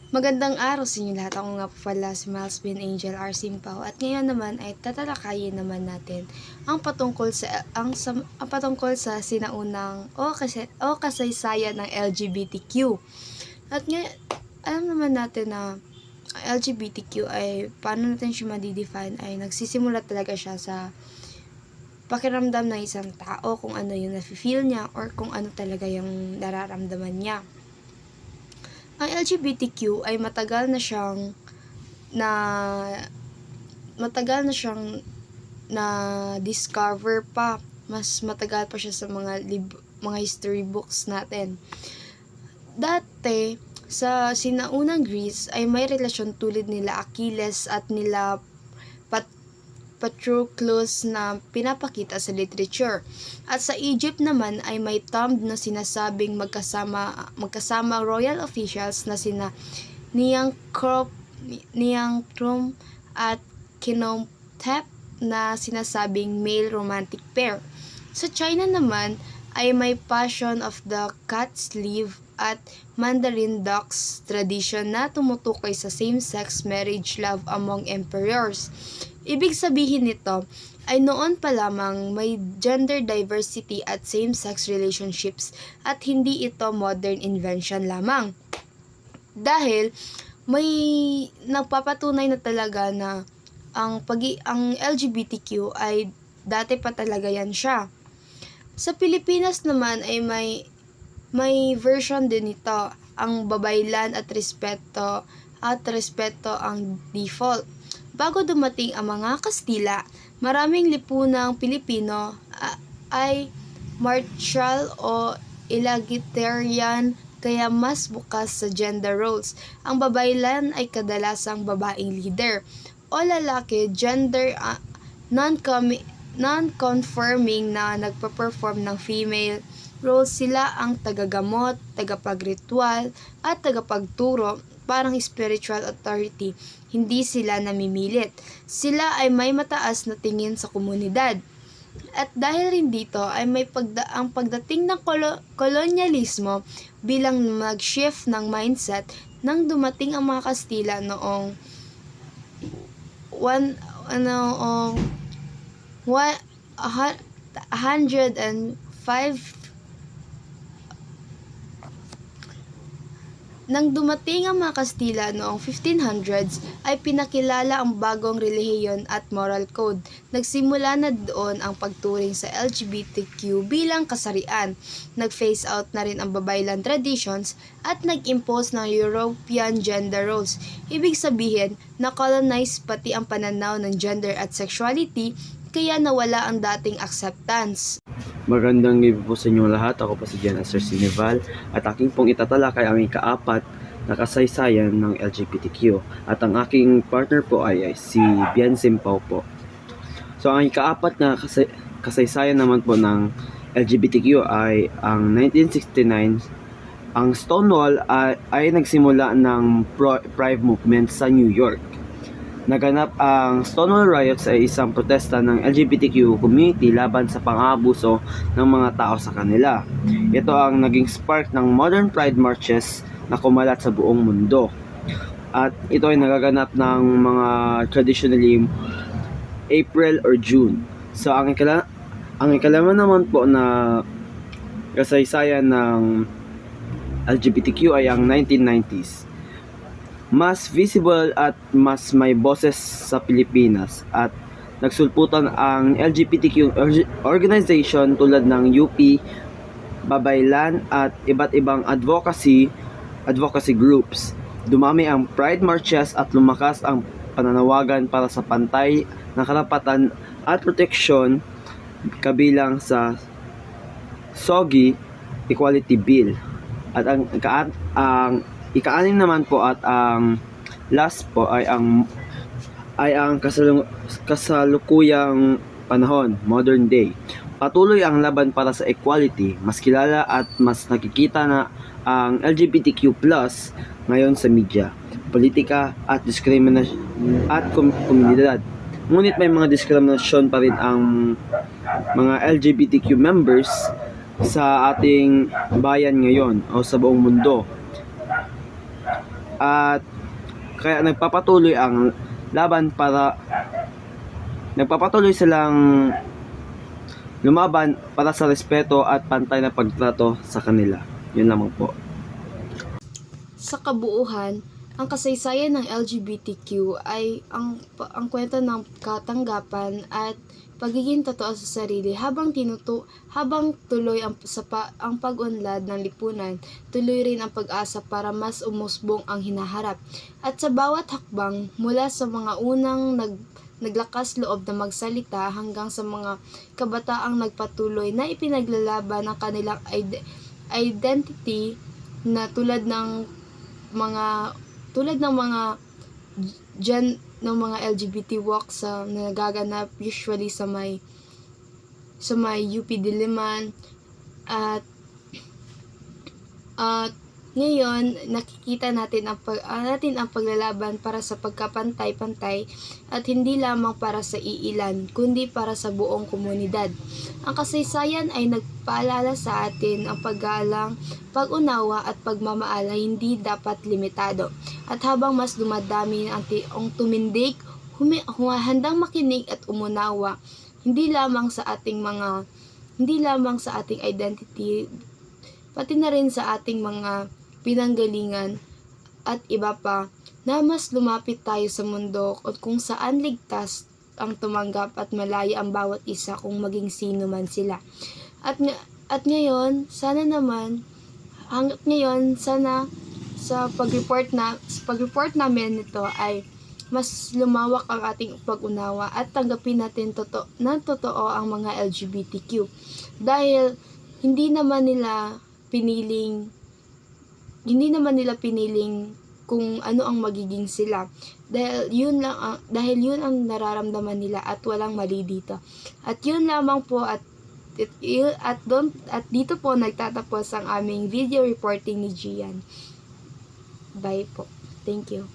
Magandang araw sa inyo lahat. Ako nga po pala si Miles Bin Angel R. Simpao at ngayon naman ay tatalakayin naman natin ang patungkol sa sinaunang o kasaysayan ng LGBTQ. At ngayon, alam naman natin na ang LGBTQ ay paano natin siya ma-define ay nagsisimula talaga siya sa pakiramdam ng isang tao, kung ano yung nafe-feel niya or kung ano talaga yung nararamdaman niya. Ang LGBTQ ay matagal na siyang na discover pa. Mas matagal pa siya sa mga history books natin. Dati sa sinaunang Greece ay may relasyon tulad nila Achilles at nila Patroclus na pinapakita sa literature. At sa Egypt naman ay may tomb na sinasabing magkasama royal officials na sina Nianchcrom at Khnumhotep na sinasabing male romantic pair. Sa China naman ay may Passion of the Cat Sleeve at Mandarin Ducks tradition na tumutukoy sa same-sex marriage love among emperors. Ibig sabihin nito ay noon pa lamang may gender diversity at same-sex relationships at hindi ito modern invention lamang. Dahil may nagpapatunay na talaga na ang LGBTQ ay dati pa talaga yan siya. Sa Pilipinas naman ay may version din nito, ang babaylan at respeto ang default. Bago dumating ang mga Kastila, maraming lipunang Pilipino ay martial o egalitarian, kaya mas bukas sa gender roles. Ang babaylan ay kadalasang babaeng leader o lalaki, gender non-conforming na nagpa-perform ng female roles. Sila ang tagagamot, tagapagritual at tagapagturo, parang spiritual authority. Hindi sila namimilit. Sila ay may mataas na tingin sa komunidad. At dahil rin dito ay ang pagdating ng kolonyalismo bilang mag-shift ng mindset nang dumating ang mga Kastila noong 105. Nang dumating ang mga Kastila noong 1500s ay pinakilala ang bagong relihiyon at moral code. Nagsimula na doon ang pagturing sa LGBTQ bilang kasarian. Nag-phase out na rin ang babaylan traditions at nag-impose ng European gender roles. Ibig sabihin, na-colonize pati ang pananaw ng gender at sexuality, kaya nawala ang dating acceptance. Magandang gabi po sa inyo lahat. Ako po si Jan Sir Sinival at aking pong itatalakay ang ikaapat na kasaysayan ng LGBTQ. At ang aking partner po ay si Bien Simpao po. So ang ikaapat na kasaysayan naman po ng LGBTQ ay ang 1969. Ang Stonewall ay nagsimula ng Pride movement sa New York. Naganap ang Stonewall Riots ay isang protesta ng LGBTQ community laban sa pang-aabuso ng mga tao sa kanila. Ito ang naging spark ng modern pride marches na kumalat sa buong mundo. At ito ay nagaganap ng mga traditionally April or June. So ang ikalaman naman po na kasaysayan ng LGBTQ ay ang 1990s. Mas visible at mas may boses sa Pilipinas at nagsulputan ang LGBTQ organization tulad ng UP, Babaylan at iba't ibang advocacy groups. Dumami ang pride marches at lumakas ang pananawagan para sa pantay na karapatan at proteksyon kabilang sa SOGI Equality Bill. At ang ika-anim naman po at ang last po ay ang kasalukuyang panahon, modern day. Patuloy ang laban para sa equality. Mas kilala at mas nakikita na ang LGBTQ+ ngayon sa media, politika at diskriminasyon at komunidad. Ngunit may mga diskriminasyon pa rin ang mga LGBTQ members sa ating bayan ngayon o sa buong mundo. At kaya nagpapatuloy silang lumaban para sa respeto at pantay na pagtrato sa kanila. Yun lamang po. Sa kabuuhan, ang kasaysayan ng LGBTQ ay ang kwento ng katanggapan at pagiging totoo sa sarili habang tuloy ang pag-unlad ng lipunan, tuloy rin ang pag-asa para mas umusbong ang hinaharap. At sa bawat hakbang, mula sa mga unang naglakas loob na magsalita hanggang sa mga kabataang nagpatuloy na ipinaglalaban ang kanilang identity na tulad ng mga LGBT walks na nagaganap usually sa may UP Diliman at ngayon nakikita natin ang paglalaban para sa pagkapantay-pantay at hindi lamang para sa iilan kundi para sa buong komunidad. Ang kasaysayan ay nagpaalala sa atin ang paggalang, pag-unawa at pagmamahal ay hindi dapat limitado. At habang mas dumadami ang tumindig, handang makinig at umunawa, hindi lamang sa ating identity, pati na rin sa ating mga pinanggalingan at iba pa, na mas lumapit tayo sa mundo at kung saan ligtas ang tumanggap at malaya ang bawat isa kung maging sino man sila. At ngayon, sana sa pag-report namin nito ay mas lumawak ang ating pag-unawa at tanggapin natin totoo ang mga LGBTQ. Dahil hindi naman nila piniling kung ano ang magiging sila. Dahil yun ang nararamdaman nila at walang mali dito. At yun lamang po at dito po nagtatapos ang aming video reporting ni Gian. Bye po. Thank you.